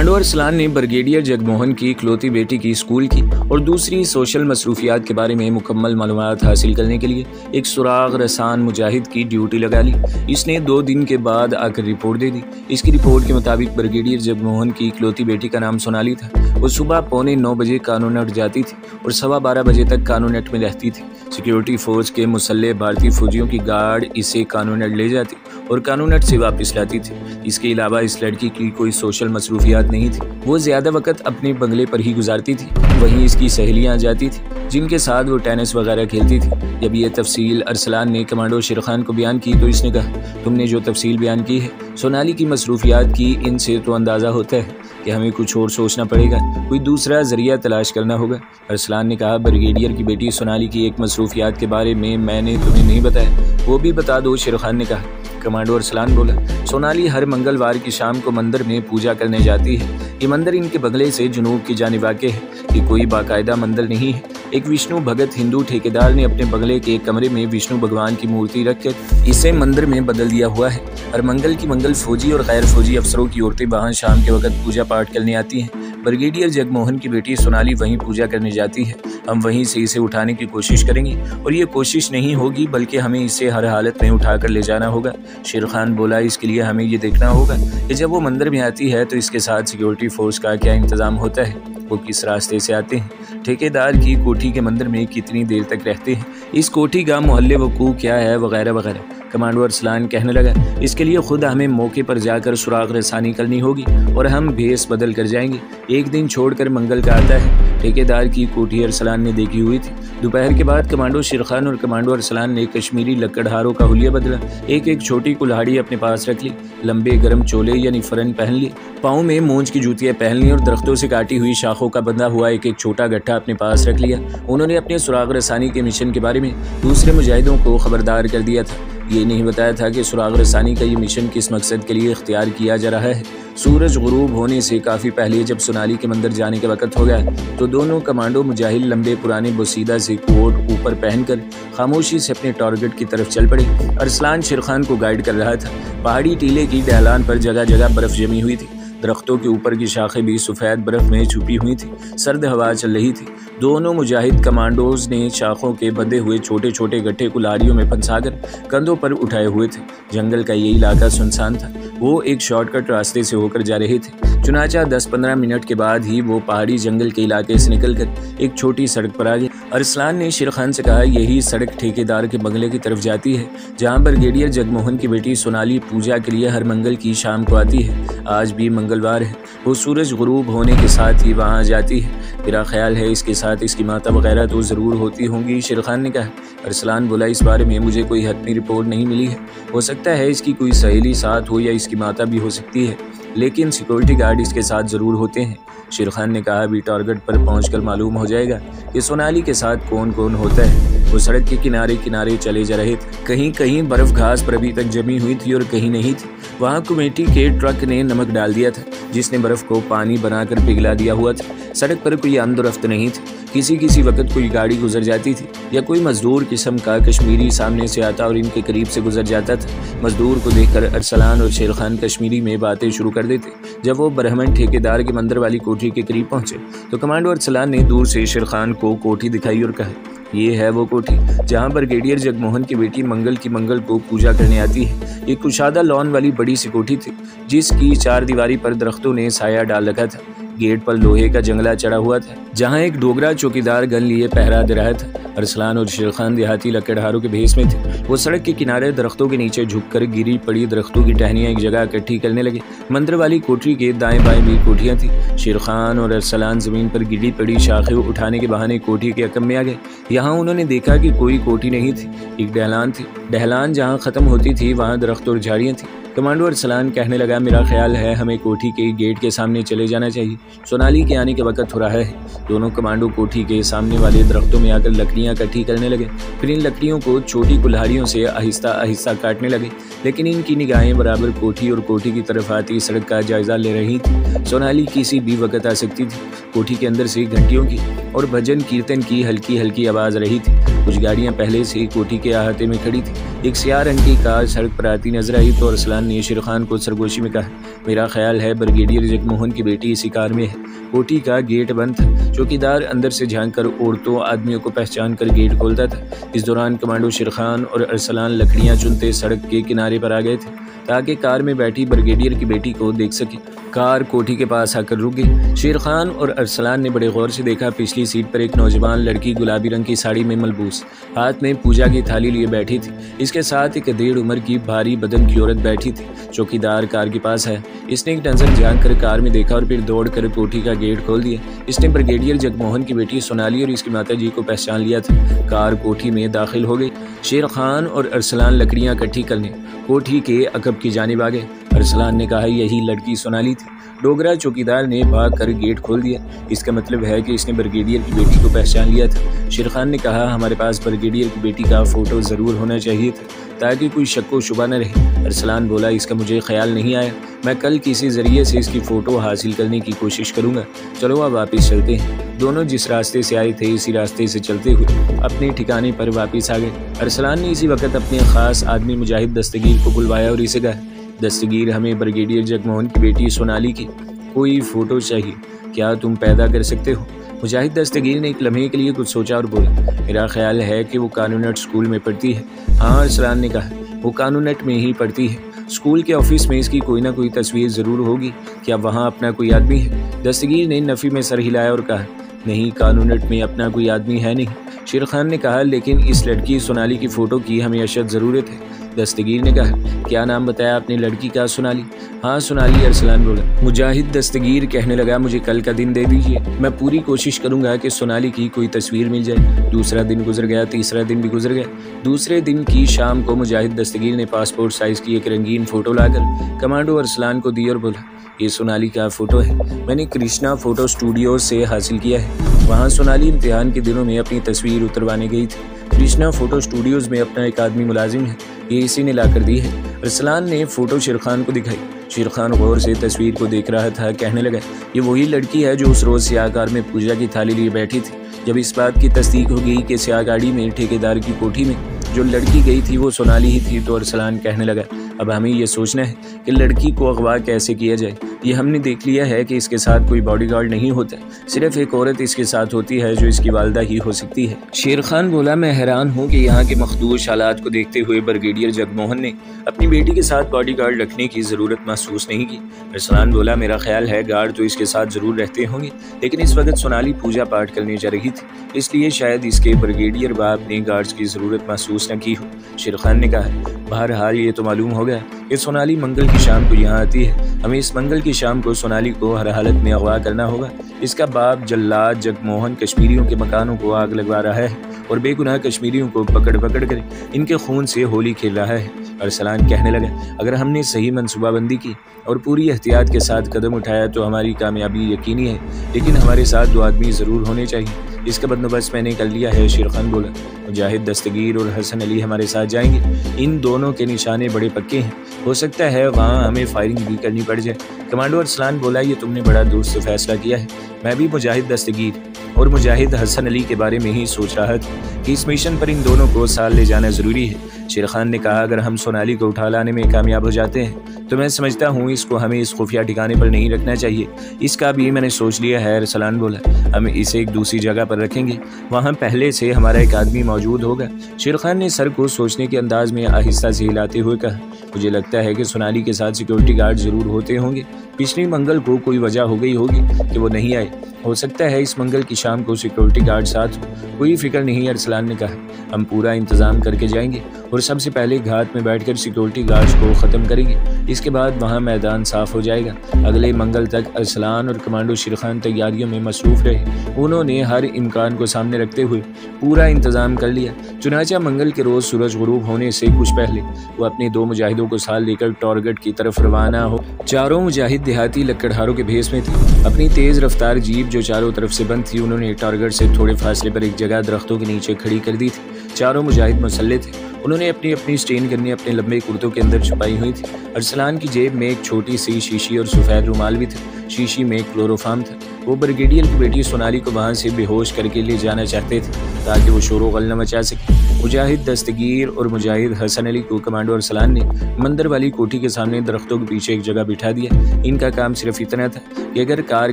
Commando Arsalan ने brigadier Jagmohan की इकलौती बेटी की स्कूल की और दूसरी सोशल मसरूफियात के बारे में मुकम्मल मालूमात हासिल करने के लिए एक सुराग रसान मुजाहिद की ड्यूटी लगा ली। इसने 2 दिन के बाद आकर रिपोर्ट दे दी। इसकी रिपोर्ट के मुताबिक ब्रिगेडियर जगमोहन की इकलौती बेटी का नाम सोनाली था। वो सुबह 9:15 बजे कानूनट जाती थी और 12:15 बजे तक कानूनट में रहती थी। सिक्योरिटी फोर्स के मुसल्ले भारतीय फौजियों की गार्ड इसे कानूनट ले जाती और कानूनट से वापस लाती थी। इसके अलावा इस लड़की की कोई सोशल मसरूफियात नहीं थी। वो ज़्यादा वक्त अपने बंगले पर ही गुजारती थी। वहीं इसकी सहेलियां जाती थी जिनके साथ वो टेनिस वगैरह खेलती थी। जब ये तफसील अरसलान ने कमांडो शेरखान को बयान की तो इसने कहा, तुमने जो तफसील बयान की है सोनाली की मसरूफियात की, इनसे तो अंदाज़ा होता है कि हमें कुछ और सोचना पड़ेगा, कोई दूसरा जरिया तलाश करना होगा। अरसलान ने कहा, ब्रिगेडियर की बेटी सोनाली की एक मसरूफियात के बारे में मैंने तुम्हें नहीं बताया, वो भी बता दो। शेरखान ने कहा। कमांडो अरसलान बोला, सोनाली हर मंगलवार की शाम को मंदिर में पूजा करने जाती है। ये मंदिर इनके बंगले से जुनूब की जानिब वाक़ है। ये कोई बाकायदा मंदिर नहीं है। एक विष्णु भगत हिंदू ठेकेदार ने अपने बंगले के एक कमरे में विष्णु भगवान की मूर्ति रखकर इसे मंदिर में बदल दिया हुआ है। हर मंगल की मंगल फौजी और गैर फौजी अफसरों की औरतें वहाँ शाम के वक्त पूजा पाठ करने आती हैं। ब्रिगेडियर जगमोहन की बेटी सोनाली वहीं पूजा करने जाती है। हम वहीं से इसे उठाने की कोशिश करेंगे और ये कोशिश नहीं होगी बल्कि हमें इसे हर हालत में उठा कर ले जाना होगा। शेरखान बोला, इसके लिए हमें ये देखना होगा कि जब वो मंदिर में आती है तो इसके साथ सिक्योरिटी फोर्स का क्या इंतज़ाम होता है, वो किस रास्ते से आते हैं, ठेकेदार की कोठी के मंदिर में कितनी देर तक रहते हैं, इस कोठी का मोहल्ले वकूफ़ क्या है, वगैरह वगैरह। कमांडो अरसलान कहने लगा, इसके लिए खुद हमें मौके पर जाकर सुराग रसानी करनी होगी और हम भेस बदल कर जाएंगे। एक दिन छोड़कर मंगल का आता है। ठेकेदार की कोठी अरसलान ने देखी हुई थी। दोपहर के बाद कमांडो शेरखान और कमांडो अरसलान ने कश्मीरी लकड़हारों का हुलिया बदला। एक छोटी कुल्हाड़ी अपने पास रख ली, लंबे गर्म चोले यानी फरन पहन लिए, पाँव में मूंछ की जूतियाँ पहन ली और दरख्तों से काटी हुई शाखों का बंधा हुआ एक छोटा गट्ठा अपने पास रख लिया। उन्होंने अपने सुराग रसानी के मिशन के बारे में दूसरे मुजाहिदों को खबरदार कर दिया था। ये नहीं बताया था कि सुराग रसानी का ये मिशन किस मकसद के लिए इख्तियार किया जा रहा है। सूरज गुरूब होने से काफ़ी पहले जब सोनाली के मंदिर जाने का वक्त हो गया तो दोनों कमांडो मुजाहिद लंबे पुराने बोसीदा से कोट ऊपर पहनकर खामोशी से अपने टारगेट की तरफ चल पड़े। अरसलान शेरखान को गाइड कर रहा था। पहाड़ी टीले की ढलान पर जगह जगह बर्फ़ जमी हुई थी। दरख्तों के ऊपर की शाखें भी सफ़ेद बर्फ़ में छुपी हुई थी। सर्द हवा चल रही थी। दोनों मुजाहिद कमांडोज ने शाखों के बंधे हुए छोटे छोटे गट्ठे कुल्हाड़ियों में फंसाकर कंधों पर उठाए हुए थे। जंगल का ये इलाका सुनसान था। वो एक शॉर्टकट रास्ते से होकर जा रहे थे। चुनाचा 10-15 मिनट के बाद ही वो पहाड़ी जंगल के इलाके से निकलकर एक छोटी सड़क पर आ गए। अरसलान ने शेरखान से कहा, यही सड़क ठेकेदार के बंगले की तरफ जाती है जहाँ ब्रिगेडियर जगमोहन की बेटी सोनाली पूजा के लिए हर मंगल की शाम को आती है। आज भी मंगलवार है। वो सूरज गुरूब होने के साथ ही वहाँ जाती है। मेरा ख्याल है इसके साथ इसकी माता वगैरह तो ज़रूर होती होंगी, शेरखान ने कहा। अरसलान बोला, इस बारे में मुझे कोई हतमी रिपोर्ट नहीं मिली है। हो सकता है इसकी कोई सहेली साथ हो या इसकी माता भी हो सकती है, लेकिन सिक्योरिटी गार्ड इसके साथ ज़रूर होते हैं। शेरखान ने कहा, अभी टारगेट पर पहुंचकर मालूम हो जाएगा कि सोनाली के साथ कौन कौन होता है। वो सड़क के किनारे किनारे चले जा रहे थे। कहीं कहीं बर्फ़ घास पर अभी तक जमी हुई थी और कहीं नहीं थी। वहाँ कमेटी के ट्रक ने नमक डाल दिया था जिसने बर्फ़ को पानी बनाकर पिघला दिया हुआ था। सड़क पर कोई आमदोरफ्त नहीं थी। किसी वक्त कोई गाड़ी गुजर जाती थी या कोई मजदूर किस्म का कश्मीरी सामने से आता और इनके करीब से गुजर जाता था। मजदूर को देखकर अरसलान और शेरखान कश्मीरी में बातें शुरू कर देते। जब वो ब्राह्मण ठेकेदार के मंदिर वाली कोठी के करीब पहुंचे तो कमांडो अरसलान ने दूर से शेरखान को कोठी दिखाई और कहा, ये है वो कोठी जहाँ ब्रिगेडियर जगमोहन की बेटी मंगल की मंगल को पूजा करने आती है। एक कुशादा लॉन वाली बड़ी सी कोठी थी जिसकी 4 दीवारी पर दरख्तों ने साया डाल रखा था। गेट पर लोहे का जंगला चढ़ा हुआ था जहाँ एक डोगरा चौकीदार गन लिए पहरा दे रहा था। अरसलान और शेरखान देहाती लकड़हारों के भेस में थे। वो सड़क के किनारे दरख्तों के नीचे झुककर गिरी पड़ी दरख्तों की टहनियाँ एक जगह इकट्ठी करने लगे। मंदिर वाली कोठरी के दाएं बाएं भी कोठियाँ थी। शेरखान और अरसलान जमीन पर गिरी पड़ी शाखें उठाने के बहाने कोठी के अकम में आ गए। यहाँ उन्होंने देखा कि कोई कोठी नहीं थी, एक ढलान थी। ढलान जहाँ ख़त्म होती थी वहाँ दरख्त और झाड़ियाँ थी। कमांडो अरसलान कहने लगा, मेरा ख्याल है हमें कोठी के गेट के सामने चले जाना चाहिए। सोनाली के आने के वक्त हो रहा है। दोनों कमांडो कोठी के सामने वाले दरख्तों में आकर लकड़ियां इकट्ठी करने लगे। फिर इन लकड़ियों को छोटी कुल्हाड़ियों से आहिस्ता आहिस्ता काटने लगे, लेकिन इनकी निगाहें बराबर कोठी और कोठी की तरफ आती सड़क का जायजा ले रही थी। सोनाली किसी भी वक्त आ सकती थी। कोठी के अंदर से घंटियों की और भजन कीर्तन की हल्की हल्की आवाज़ रही थी। कुछ गाड़ियाँ पहले से कोठी के अहाते में खड़ी थी। एक सियाह रंग की कार सड़क पर आती नजर आई तो अरसलान अरसलान ने शेरखान को सरगोशी में कहा, मेरा ख्याल है ब्रिगेडियर जगमोहन की बेटी इसी कार में है। कोठी का गेट बंद था। चौकीदार अंदर से झांककर औरतों आदमियों को पहचान कर गेट खोलता था। इस दौरान कमांडो शेरखान और अरसलान लकड़ियां चुनते सड़क के किनारे पर आ गए थे ताकि कार में बैठी ब्रिगेडियर की बेटी को देख सके। कार कोठी के पास आकर रुक गई। शेरखान और अरसलान ने बड़े गौर से देखा। पिछली सीट पर एक नौजवान लड़की गुलाबी रंग की साड़ी में मलबूस, हाथ में पूजा की थाली लिए बैठी थी। इसके साथ एक 1.5 उम्र की भारी बदन की औरत बैठी थी। चौकीदार कार के पास आया। इसने एक नजर झांक कर कार में देखा और फिर दौड़कर कोठी का गेट खोल दिया। इसने ब्रिगेडियर जगमोहन की बेटी सोनाली और इसकी माता जी को पहचान लिया था। कार कोठी में दाखिल हो गई। शेरखान और अरसलान लकड़ियां इकट्ठी करने कोठी के अकब की जानिब आ गए। अरसलान ने कहा, यही लड़की सोनाली थी। डोगरा चौकीदार ने भाग कर गेट खोल दिया। इसका मतलब है कि इसने ब्रिगेडियर की बेटी को पहचान लिया था। शेरखान ने कहा, हमारे पास ब्रिगेडियर की बेटी का फोटो ज़रूर होना चाहिए था ताकि कोई शक व शुबा न रहे। अरसलान बोला, इसका मुझे ख्याल नहीं आया। मैं कल किसी ज़रिए से इसकी फ़ोटो हासिल करने की कोशिश करूँगा। चलो अब वापस चलते हैं। दोनों जिस रास्ते से आए थे इसी रास्ते से चलते हुए अपने ठिकाने पर वापस आ गए। अरसलान ने इसी वक्त अपने ख़ास आदमी मुजाहिद दस्तगीर को बुलवाया और इसे कहा, दस्तगीर, हमें ब्रिगेडियर जगमोहन की बेटी सोनाली की कोई फ़ोटो चाहिए, क्या तुम पैदा कर सकते हो? मुजाहिद दस्तगीर ने एक लम्हे के लिए कुछ सोचा और बोला, मेरा ख्याल है कि वो कानूनट स्कूल में पढ़ती है। हाँ, अरसलान ने कहा, वो कानूनट में ही पढ़ती है। स्कूल के ऑफिस में इसकी कोई ना कोई तस्वीर ज़रूर होगी। क्या वहाँ अपना कोई आदमी है? दस्तगीर ने नफ़ी में सर हिलाया और कहा, नहीं, कानूनट में अपना कोई आदमी है नहीं। शेरखान ने कहा, लेकिन इस लड़की सोनाली की फ़ोटो की हमें अशद ज़रूरत है। दस्तगीर ने कहा, क्या नाम बताया आपने लड़की का? सोनाली। हाँ, सोनाली, अरसलान बोला। मुजाहिद दस्तगीर कहने लगा, मुझे कल का दिन दे दीजिए, मैं पूरी कोशिश करूंगा कि सोनाली की कोई तस्वीर मिल जाए। दूसरा दिन गुजर गया, तीसरा दिन भी गुजर गया। दूसरे दिन की शाम को मुजाहिद दस्तगीर ने पासपोर्ट साइज़ की एक रंगीन फ़ोटो लाकर कमांडो अरसलान को दी और बोला, ये सोनाली का फ़ोटो है, मैंने कृष्णा फ़ोटो स्टूडियो से हासिल किया है। वहाँ सोनाली इम्तिहान के दिनों में अपनी तस्वीर उतरवाने गई थी। कृष्णा फ़ोटो स्टूडियोज़ में अपना एक आदमी मुलाजिम है, ये इसी ने लाकर दी है। अरसलान ने फ़ोटो शेरखान को दिखाई। शेरखान गौर से तस्वीर को देख रहा था। कहने लगा, ये वही लड़की है जो उस रोज़ स्याह कार में पूजा की थाली लिए बैठी थी। जब इस बात की तस्दीक हो गई कि स्याह गाड़ी में ठेकेदार की कोठी में जो लड़की गई थी वो सोनाली ही थी, तो अरसलान कहने लगा, अब हमें ये सोचना है कि लड़की को अगवा कैसे किया जाए। ये हमने देख लिया है कि इसके साथ कोई बॉडीगार्ड नहीं होता, सिर्फ एक औरत इसके साथ होती है जो इसकी वालदा ही हो सकती है। शेरखान बोला, मैं हैरान हूँ कि यहाँ के मखदूश हालात को देखते हुए ब्रिगेडियर जगमोहन ने अपनी बेटी के साथ बॉडीगार्ड रखने की ज़रूरत महसूस नहीं की। अरसलान बोला, मेरा ख्याल है गार्ड तो इसके साथ ज़रूर रहते होंगे, लेकिन इस वक्त सोनाली पूजा पाठ करने जा रही थी, इसलिए शायद इसके ब्रिगेडियर बाप ने गार्ड्स की ज़रूरत महसूस न की हो। शेरखान ने कहा, बहरहाल ये तो मालूम हो गया कि सोनाली मंगल की शाम को यहाँ आती है। हमें इस मंगल की शाम को सोनाली को हर हालत में अगवा करना होगा। इसका बाप जल्लाद जगमोहन कश्मीरियों के मकानों को आग लगवा रहा है और बेगुनाह कश्मीरियों को पकड़ पकड़ कर इनके खून से होली खेल रहा है। अरसलान कहने लगा, अगर हमने सही मनसूबाबंदी की और पूरी एहतियात के साथ कदम उठाया तो हमारी कामयाबी यकीनी है, लेकिन हमारे साथ 2 आदमी ज़रूर होने चाहिए। इसका बंदोबस्त मैंने कर लिया है। शेरखान बोला, मुजाहिद दस्तगीर और हसन अली हमारे साथ जाएंगे। इन दोनों के निशाने बड़े पक्के हैं, हो सकता है वहाँ हमें फायरिंग भी करनी पड़ जाए। कमांडो अरसलान बोला, ये तुमने बड़ा दुरुस्त फैसला किया है। मैं भी मुजाहिद दस्तगीर और मुजाहिद हसन अली के बारे में ही सोच रहा था कि इस मिशन पर इन दोनों को साथ ले जाना ज़रूरी है। शेरखान ने कहा, अगर हम सोनाली को उठा लाने में कामयाब हो जाते हैं तो मैं समझता हूँ इसको हमें इस खुफिया ठिकाने पर नहीं रखना चाहिए। इसका भी मैंने सोच लिया है। अरसलान बोला, हम इसे एक दूसरी जगह पर रखेंगे, वहाँ पहले से हमारा एक आदमी मौजूद होगा। शेरखान ने सर को सोचने के अंदाज में आहिस्ता से हिलाते हुए कहा, मुझे लगता है कि सोनाली के साथ सिक्योरिटी गार्ड ज़रूर होते होंगे। पिछली मंगल को कोई वजह हो गई होगी कि वो नहीं आए, हो सकता है इस मंगल की शाम को सिक्योरिटी गार्ड साथ हो। कोई फिक्र नहीं, अरसलान ने कहा, हम पूरा इंतज़ाम करके जाएंगे और सबसे पहले घाट में बैठकर सिक्योरिटी गार्ड्स को ख़त्म करेंगे। इसके बाद वहाँ मैदान साफ़ हो जाएगा। अगले मंगल तक अरसलान और कमांडो शेरखान तैयारियों में मसरूफ़ रहे। उन्होंने हर इम्कान को सामने रखते हुए पूरा इंतज़ाम कर लिया। चुनाचा मंगल के रोज़ सूरज गुरूब होने से कुछ पहले वो अपने 2 मुजाहिदों को साथ लेकर टॉरगेट की तरफ रवाना हो। चारों मुजाहिद देहाती लकड़हारों के भेस में थे। अपनी तेज़ रफ्तार जीप जो चारों तरफ से बंद थी, उन्होंने टारगेट से थोड़े फासले पर एक जगह दरख्तों के नीचे खड़ी कर दी थी। चारों मुजाहिद मुसल्ले थे। उन्होंने अपनी अपनी स्टेन गन्ने अपने लंबे कुर्तों के अंदर छुपाई हुई थी। अरसलान की जेब में एक छोटी सी शीशी और सफ़ेद रुमाल भी था। शीशी में क्लोरोफार्म था। वो ब्रिगेडियर की बेटी सोनाली को वहाँ से बेहोश करके ले जाना चाहते थे ताकि वो शोर गल न मचा सके। मुजाहिद दस्तगीर और मुजाहिद हसन अली को कमांडो अरसलान ने मंदिर वाली कोठी के सामने दरख्तों के पीछे एक जगह बिठा दिया। इनका काम सिर्फ इतना था कि अगर कार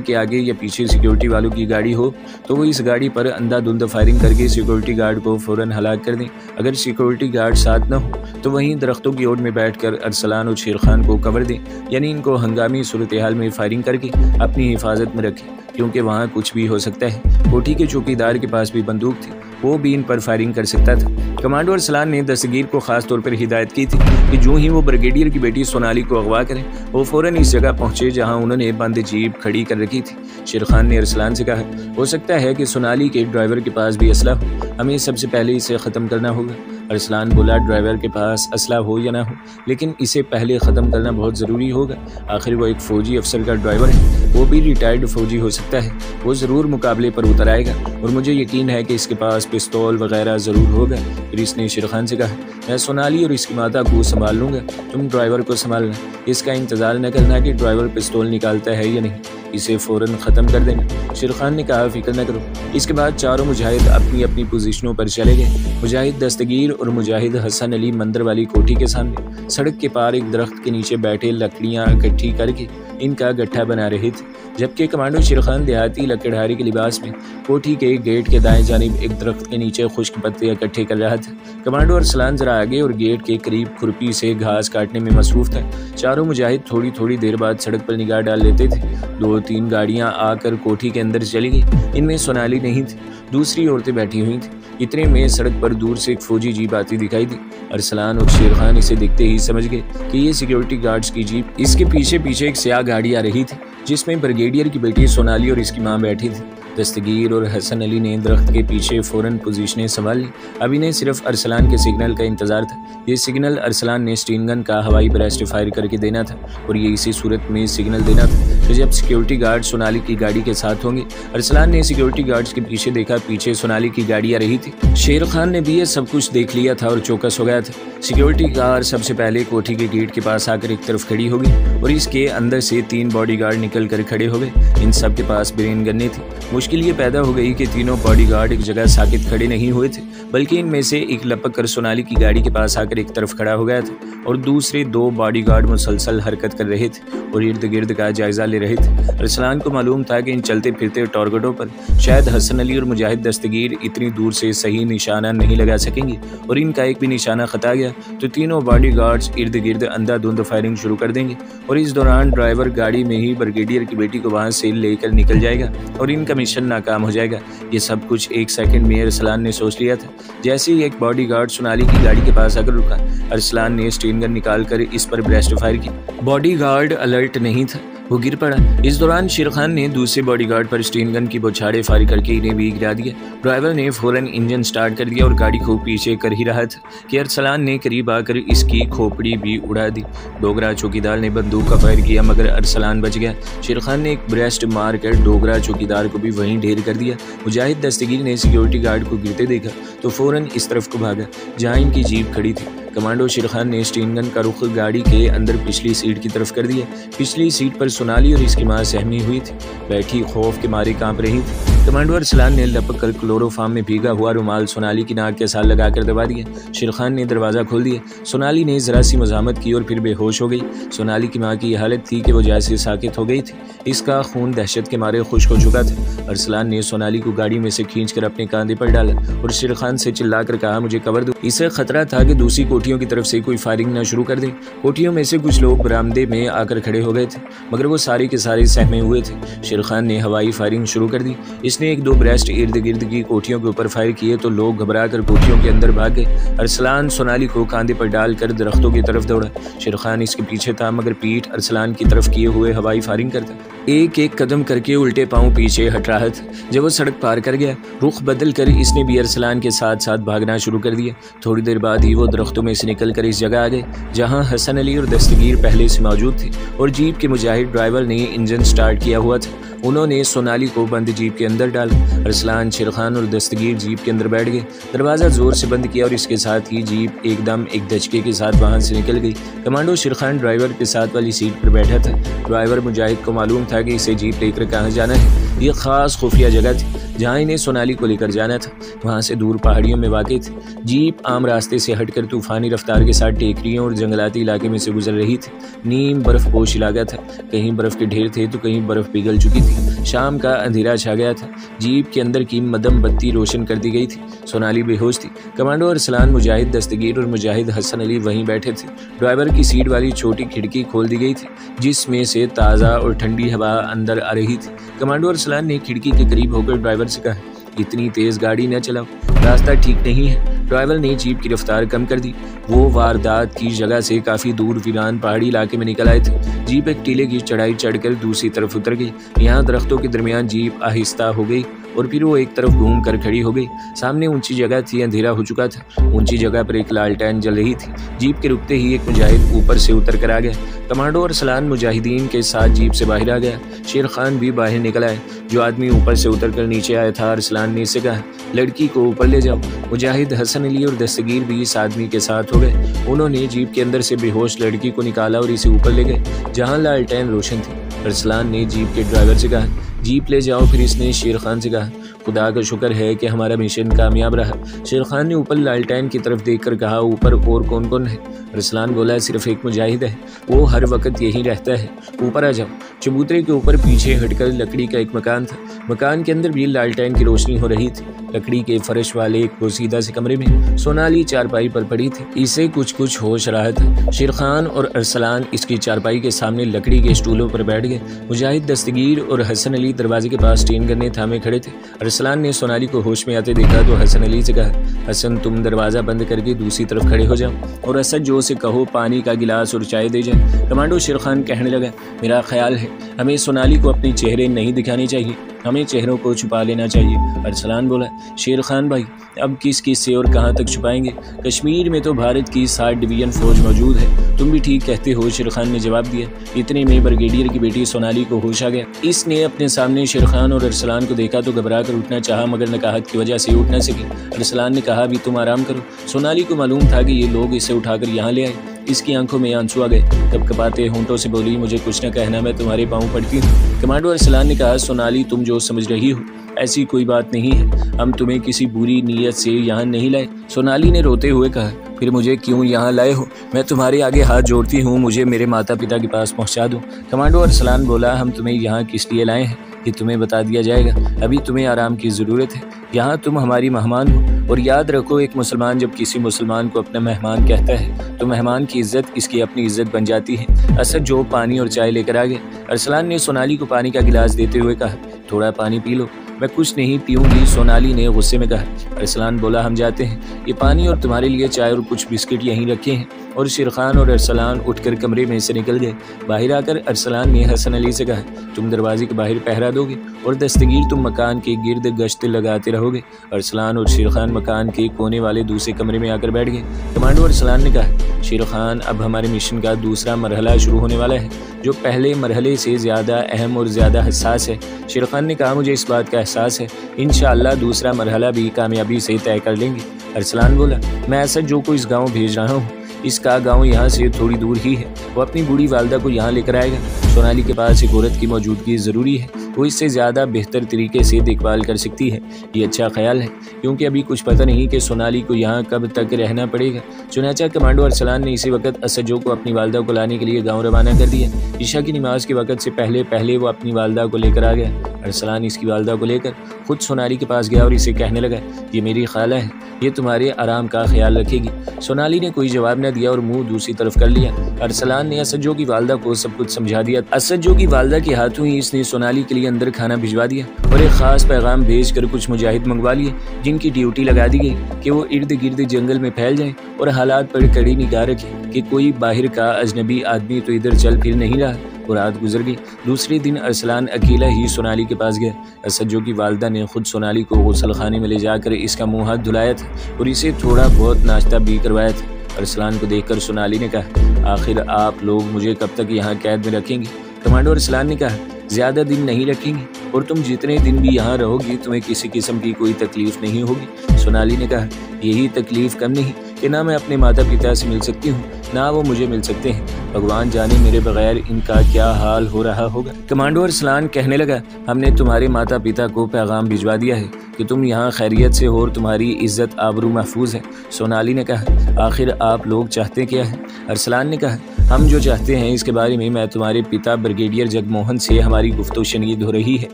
के आगे या पीछे सिक्योरिटी वालों की गाड़ी हो तो वो इस गाड़ी पर अंधाधुंध फायरिंग करके सिक्योरिटी गार्ड को फौरन हलाक कर दें। अगर सिक्योरिटी गार्ड साथ न हो तो वहीं दरख्तों की ओर में बैठकर अरसलान और शेर खान को कवर दें, यानी इनको हंगामी सूरत हाल में फायरिंग करके अपनी हिफाजत में रखें, क्योंकि वहाँ कुछ भी हो सकता है। कोठी के चौकीदार के पास भी बंदूक थी, वो भी इन पर फायरिंग कर सकता था। कमांडो अरसलान ने दस्तगीर को खास तौर पर हिदायत की थी कि जो ही वो ब्रिगेडियर की बेटी सोनाली को अगवा करें वो फौरन इस जगह पहुंचे जहां उन्होंने बंद जीप खड़ी कर रखी थी। शेर खान ने अरसलान से कहा, हो सकता है कि सोनाली के ड्राइवर के पास भी असला हो, हमें सबसे पहले इसे ख़त्म करना होगा। अरसलान बोला, ड्राइवर के पास असला हो या ना हो, लेकिन इसे पहले ख़त्म करना बहुत ज़रूरी होगा। आखिर वो एक फ़ौजी अफसर का ड्राइवर है, वो भी रिटायर्ड फ़ौजी हो सकता है, वो ज़रूर मुकाबले पर उतर आएगा और मुझे यकीन है कि इसके पास पिस्तौल वगैरह ज़रूर होगा। फिर इसने शेर खान से कहा, मैं सोनाली और इसकी माता को संभाल लूँगा, तुम ड्राइवर को संभालना, इसका इंतज़ार न करना कि ड्राइवर पिस्तौल निकालता है या नहीं, इसे फ़ौरन ख़त्म कर देना। शेर खान ने कहा, फिक्र न करो। इसके बाद चारों मुजाहिद अपनी अपनी पोजीशनों पर चले गए। मुजाहिद दस्तगीर और मुजाहिद हसन अली मंदिर वाली कोठी के सामने सड़क के पार एक दरख्त के नीचे बैठे लकड़ियाँ इकट्ठी करके इनका गट्ठा बना रहे थे, जबकि कमांडो शेर खान देहाती लकड़हारी के लिबास में कोठी के गेट के दाएं जानिब एक दरख्त के नीचे खुश्क पत्ते इकट्ठे कर रहा था। कमांडो अरसलान जरा आगे और गेट के करीब खुरपी से घास काटने में मसरूफ था। चारों मुजाहिद थोड़ी थोड़ी देर बाद सड़क पर निगाह डाल लेते थे। 2-3 गाड़ियां आकर कोठी के अंदर चली गई। इनमें सोनाली नहीं थी, दूसरी औरतें बैठी हुई थी। इतने में सड़क पर दूर से एक फौजी जीप आती दिखाई दी। अरसलान और शेर खान इसे देखते ही समझ गए कि ये सिक्योरिटी गार्ड्स की जीप। इसके पीछे पीछे एक स्याह गाड़ी आ रही थी जिसमें ब्रिगेडियर की बेटी सोनाली और इसकी मां बैठी थी। दस्तगीर और हसन अली ने दरख्त के पीछे फौरन पोजीशनें संभाल ली। अब इन्हें सिर्फ अरसलान के सिग्नल का इंतजार था। ये सिग्नल अरसलान ने स्टीन गन का हवाई ब्लास्ट फायर करके देना था और ये इसी सूरत में सिग्नल देना था तो जब सिक्योरिटी गार्ड सोनाली की गाड़ी के साथ होंगे। अरसलान ने सिक्योरिटी गार्ड्स के पीछे देखा, पीछे सोनाली की गाड़ी आ रही थी। शेर खान ने भी ये सब कुछ देख लिया था और चौकस हो गया था। सिक्योरिटी गार्ड सबसे पहले कोठी के गेट के पास आकर एक तरफ खड़ी हो गई और इसके अंदर से 3 बॉडीगार्ड निकल कर खड़े हो गए। इन सब के पास ब्रेन गन्ने थी। मुश्किल ये पैदा हो गई कि तीनों बॉडीगार्ड एक जगह साकित खड़े नहीं हुए थे, बल्कि इनमें से एक लपक कर सोनाली की गाड़ी के पास आकर एक तरफ खड़ा हो गया था और दूसरे 2 बॉडीगार्ड मुसलसल हरकत कर रहे थे और इर्द गिर्द का जायजा ले रहे थे। अरसलान को मालूम था कि इन चलते फिरते टारगेटों पर शायद हसन अली और मुजाहिद दस्तगीर इतनी दूर से सही निशाना नहीं लगा सकेंगे और इनका एक भी निशाना खता गया तो तीनों बॉडीगार्ड्स इर्द गिर्द अंधाधुंध फायरिंग शुरू कर देंगे और इस दौरान ड्राइवर गाड़ी में ही ब्रिगेडियर की बेटी को वहां से लेकर निकल जाएगा और इनका मिशन नाकाम हो जाएगा। ये सब कुछ एक सेकंड में अरसलान ने सोच लिया था। जैसे ही एक बॉडीगार्ड सोनाली की गाड़ी के पास आकर रुका, अरसलान ने स्टीन गन निकालकर इस पर ब्लास्ट फायर किया। बॉडीगार्ड अलर्ट नहीं था, वो गिर पड़ा। इस दौरान शेर खान ने दूसरे बॉडीगार्ड पर स्टीन गन की बौछारें फायर करके इन्हें भी गिरा दिया। ड्राइवर ने फौरन इंजन स्टार्ट कर दिया और गाड़ी को पीछे कर ही रहा था कि अरसलान ने करीब आकर इसकी खोपड़ी भी उड़ा दी। डोगरा चौकीदार ने बंदूक का फायर किया मगर अरसलान बच गया। शेर खान ने एक ब्रेस्ट मार कर डोगरा चौकीदार को भी वहीं ढेर कर दिया। मुजाहिद दस्तगीर ने सिक्योरिटी गार्ड को गिरते देखा तो फौरन इस तरफ को भागा जहाँ इनकी जीप खड़ी थी। कमांडो शेर खान ने स्टीन गन का रुख गाड़ी के अंदर पिछली सीट की तरफ कर दिया। पिछली सीट पर सोनाली और इसकी मां सहमी हुई थी, बैठी खौफ के मारे कांप रही थी। कमांडो अरसलान ने लपक कर क्लोरोफार्म में भीगा हुआ रुमाल सोनाली की नाक के साथ लगाकर दबा दिया। शेर खान ने दरवाज़ा खोल दिया। सोनाली ने जरा सी मजामत की और फिर बेहोश हो गई। सोनाली की मां की हालत थी कि वो जैसे साकित हो गई थी, इसका खून दहशत के मारे खुश्क हो चुका था। अरसलान ने सोनाली को गाड़ी में से खींचकर अपने कांधे पर डाला और शेर खान से चिल्लाकर कहा, मुझे कवर दो। इसे खतरा था कि दूसरी कोठियों की तरफ से कोई फायरिंग न शुरू कर दे। कोठियों में से कुछ लोग बरामदे में आकर खड़े हो गए थे मगर वो सारे के सारे सहमे हुए थे। शेर खान ने हवाई फायरिंग शुरू कर दी। इसने 1-2 ब्रेस्ट इर्द गिर्द की कोठियों के ऊपर फायर किए तो लोग घबरा कर कोठियों के अंदर भाग गए। अरसलान सोनाली को कांधे पर डालकर दरख्तों की तरफ दौड़ा। शेर खान इसके पीछे था मगर पीठ अरसलान की तरफ किए हुए हवाई फायरिंग करता, एक एक कदम करके उल्टे पांव पीछे हट रहा था। जब वो सड़क पार कर गया, रुख बदल कर इसने भी अरसलान के साथ साथ भागना शुरू कर दिया। थोड़ी देर बाद ही वो दरख्तों में से निकल कर इस जगह आ गए जहां हसन अली और दस्तगीर पहले से मौजूद थे और जीप के मुजाहिद ड्राइवर ने इंजन स्टार्ट किया हुआ था उन्होंने सोनाली को बंद जीप के अंदर डाला। अरसलान, शेरखान और दस्तगीर जीप के अंदर बैठ गए। दरवाज़ा ज़ोर से बंद किया और इसके साथ ही जीप एकदम एक दचके के साथ वहाँ से निकल गई। कमांडो शेरखान ड्राइवर के साथ वाली सीट पर बैठा था। ड्राइवर मुजाहिद को मालूम था कि इसे जीप लेकर कहाँ जाना है। ये ख़ास खुफिया जगह थी जहाँ इन्हें सोनाली को लेकर जाना था। वहाँ से दूर पहाड़ियों में वाक़ई थी। जीप आम रास्ते से हटकर तूफ़ानी रफ्तार के साथ टेकरियों और जंगलाती इलाके में से गुजर रही थी। नीम बर्फ़ पोश इलाका था। कहीं बर्फ़ के ढेर थे तो कहीं बर्फ़ पिघल चुकी थी। शाम का अंधेरा छा गया था। जीप के अंदर की मदम बत्ती रोशन कर दी गई थी। सोनाली बेहोश थी। कमांडो अरसलान, मुजाहिद, दस्तगीर और मुजाहिद हसन अली वहीं बैठे थे। ड्राइवर की सीट वाली छोटी खिड़की खोल दी गई थी जिसमें से ताज़ा और ठंडी हवा अंदर आ रही थी। कमांडो अरसलान ने खिड़की के करीब होकर ड्राइवर से कहा, इतनी तेज़ गाड़ी न चलाओ, रास्ता ठीक नहीं है। ड्राइवर ने जीप की रफ्तार कम कर दी। वो वारदात की जगह से काफ़ी दूर वीरान पहाड़ी इलाके में निकल आए थे। जीप एक टीले की चढ़ाई चढ़कर दूसरी तरफ उतर गई। यहाँ दरख्तों के दरमियान जीप आहिस्ता हो गई और फिर वो एक तरफ घूम कर खड़ी हो गई। सामने ऊंची जगह थी, अंधेरा हो चुका था। ऊंची जगह पर एक लालटेन जल रही थी। जीप के रुकते ही एक मुजाहिद ऊपर से उतर कर आ गया। कमांडो अरसलान मुजाहिदीन के साथ जीप से बाहर आ गया। शेरखान भी बाहर निकल आए। जो आदमी ऊपर से उतर कर नीचे आया था, अरसलान ने इससे कहा, लड़की को ऊपर ले जाओ। मुजाहिद, हसन अली और दस्तगीर भी इस आदमी के साथ हो गए। उन्होंने जीप के अंदर से बेहोश लड़की को निकाला और इसे ऊपर ले गए जहाँ लालटेन रोशन थी। अरसलान ने जीप के ड्राइवर से कहा, जीप ले जाओ। फिर इसने शेरखान से कहा, खुदा का शुक्र है कि हमारा मिशन कामयाब रहा। शेरखान ने ऊपर लालटेन की तरफ देखकर कहा, ऊपर और कौन कौन है? अरसलान बोला, सिर्फ एक मुजाहिद है, वो हर वक्त यहीं रहता है। ऊपर आ जाओ। चबूतरे के ऊपर पीछे हटकर लकड़ी का एक मकान था। मकान के अंदर भी लालटेन की रोशनी हो रही थी। लकड़ी के फर्श वाले एक पोसीदा से कमरे में सोनाली चारपाई पर पड़ी थी। इसे कुछ होश रहा था। शेरखान और अरसलान इसकी चारपाई के सामने लकड़ी के स्टूलों पर बैठ गए। मुजाहिद, दस्तगीर और हसन अली दरवाजे के पास टीन गन्ने थामे खड़े थे। अरसलान ने सोनाली को होश में आते देखा तो हसन अली से कहा, हसन, तुम दरवाज़ा बंद करके दूसरी तरफ खड़े हो जाओ और असद जो से कहो पानी का गिलास और चाय दे जाए। कमांडो शेरखान कहने लगा, मेरा ख्याल है हमें सोनाली को अपने चेहरे नहीं दिखाने चाहिए, हमें चेहरों को छुपा लेना चाहिए। अरसलान बोला, शेरखान भाई, अब किस से और कहाँ तक छुपाएंगे? कश्मीर में तो भारत की 60 डिवीजन फौज मौजूद है। तुम भी ठीक कहते हो, शेरखान ने जवाब दिया। इतने में ब्रिगेडियर की बेटी सोनाली को होश आ गया। इसने अपने सामने शेरखान और अरसलान को देखा तो घबरा कर उठना चाहा मगर नकाहत की वजह से उठ न सकी। अरसलान ने कहा, अभी तुम आराम करो। सोनाली को मालूम था कि ये लोग इसे उठाकर यहाँ ले आए। इसकी आंखों में आंसू आ गए। कपकपाते होंठों से बोली, मुझे कुछ न कहना, मैं तुम्हारे पाँव पड़ती हूँ। कमांडो अरसलान ने कहा, सोनाली, तुम जो समझ रही हो ऐसी कोई बात नहीं है। हम तुम्हें किसी बुरी नीयत से यहाँ नहीं लाए। सोनाली ने रोते हुए कहा, फिर मुझे क्यों यहाँ लाए हो? मैं तुम्हारे आगे हाथ जोड़ती हूँ, मुझे मेरे माता पिता के पास पहुँचा दो। कमांडो अरसलान बोला, हम तुम्हें यहाँ किस लिए लाए हैं ये तुम्हें बता दिया जाएगा। अभी तुम्हें आराम की ज़रूरत है। यहाँ तुम हमारी मेहमान हो और याद रखो, एक मुसलमान जब किसी मुसलमान को अपना मेहमान कहता है तो मेहमान की इज्जत इसकी अपनी इज्जत बन जाती है। असद जो पानी और चाय लेकर आ गए। अरसलान ने सोनाली को पानी का गिलास देते हुए कहा, थोड़ा पानी पी लो। मैं कुछ नहीं पीऊंगी, सोनाली ने गुस्से में कहा। अरसलान बोला, हम जाते हैं, ये पानी और तुम्हारे लिए चाय और कुछ बिस्किट यहीं रखे हैं। और शेरखान और अरसलान उठकर कमरे में से निकल गए। बाहर आकर अरसलान ने हसन अली से कहा, तुम दरवाजे के बाहर पहरा दोगे और दस्तगीर तुम मकान के गिर्द गश्त लगाते रहोगे। अरसलान और शेरखान मकान के कोने वाले दूसरे कमरे में आकर बैठ गए। कमांडो अरसलान ने कहा, शेरखान, अब हमारे मिशन का दूसरा मरहला शुरू होने वाला है जो पहले मरहले से ज़्यादा अहम और ज़्यादा हसास है। शेरखान ने कहा, मुझे इस बात का एहसास है, इंशाअल्लाह दूसरा मरहला भी कामयाबी से तय कर लेंगे। अरसलान बोला, मैं असद जो को इस गाँव भेज रहा हूँ, इसका गांव यहाँ से थोड़ी दूर ही है। वो अपनी बूढ़ी वालदा को यहाँ लेकर आएगा। सोनाली के पास एक औरत की मौजूदगी ज़रूरी है, वो इससे ज़्यादा बेहतर तरीके से देखभाल कर सकती है। ये अच्छा ख्याल है क्योंकि अभी कुछ पता नहीं कि सोनाली को यहाँ कब तक रहना पड़ेगा। चुनाचा कमांडो अरसलान ने इसी वक्त असजो को अपनी वालदा को लाने के लिए गाँव रवाना कर दिया। ईशा की नमाज के वक्त से पहले वो अपनी वालदा को लेकर आ गया। अरसलान इसकी वालदा को लेकर खुद सोनाली के पास गया और इसे कहने लगा, ये मेरी खाला है, ये तुम्हारे आराम का ख्याल रखेगी। सोनाली ने कोई जवाब न दिया और मुंह दूसरी तरफ कर लिया। अरसलान ने असजो की वालदा को सब कुछ समझा दिया। असजो की वालदा के हाथों ही इसने सोनाली के लिए अंदर खाना भिजवा दिया और एक खास पैगाम भेजकर कुछ मुजाहिद मंगवा लिए जिनकी ड्यूटी लगा दी गई कि वो इर्द गिर्द जंगल में फैल जाए और हालात पर कड़ी निगाह रखे कि कोई बाहर का अजनबी आदमी तो इधर चल फिर नहीं रहा। और रात गुजर गई। दूसरे दिन अरसलान अकेला ही सोनाली के पास गया। असजो की वालदा ने खुद सोनाली को गुसल खाने में ले जाकर इसका मुँह हाथ धुलाया था और इसे थोड़ा बहुत नाश्ता भी करवाया था। अरसलान को देखकर सोनाली ने कहा, आखिर आप लोग मुझे कब तक यहाँ कैद में रखेंगे? कमांडो अरसलान ने कहा, ज़्यादा दिन नहीं रखेंगे, और तुम जितने दिन भी यहाँ रहोगी तुम्हें किसी किस्म की कोई तकलीफ नहीं होगी। सोनाली ने कहा, यही तकलीफ कम नहीं कि ना मैं अपने माता पिता से मिल सकती हूँ ना वो मुझे मिल सकते हैं। भगवान जाने मेरे बगैर इनका क्या हाल हो रहा होगा। कमांडो अरसलान कहने लगा, हमने तुम्हारे माता पिता को पैगाम भिजवा दिया है कि तुम यहाँ खैरियत से हो और तुम्हारी इज्जत आबरू महफूज है। सोनाली ने कहा, आखिर आप लोग चाहते क्या है? अरसलान ने कहा, हम जो चाहते हैं इसके बारे में मैं तुम्हारे पिता ब्रिगेडियर जगमोहन से हमारी गुफ्तगू शनीद हो रही है।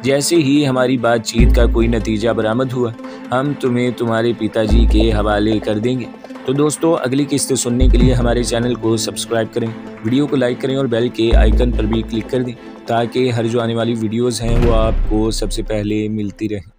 जैसे ही हमारी बातचीत का कोई नतीजा बरामद हुआ हम तुम्हें तुम्हारे पिताजी के हवाले कर देंगे। तो दोस्तों, अगली किस्त सुनने के लिए हमारे चैनल को सब्सक्राइब करें, वीडियो को लाइक करें और बेल के आइकन पर भी क्लिक कर दें ताकि हर जो आने वाली वीडियोज़ हैं वो आपको सबसे पहले मिलती रहें।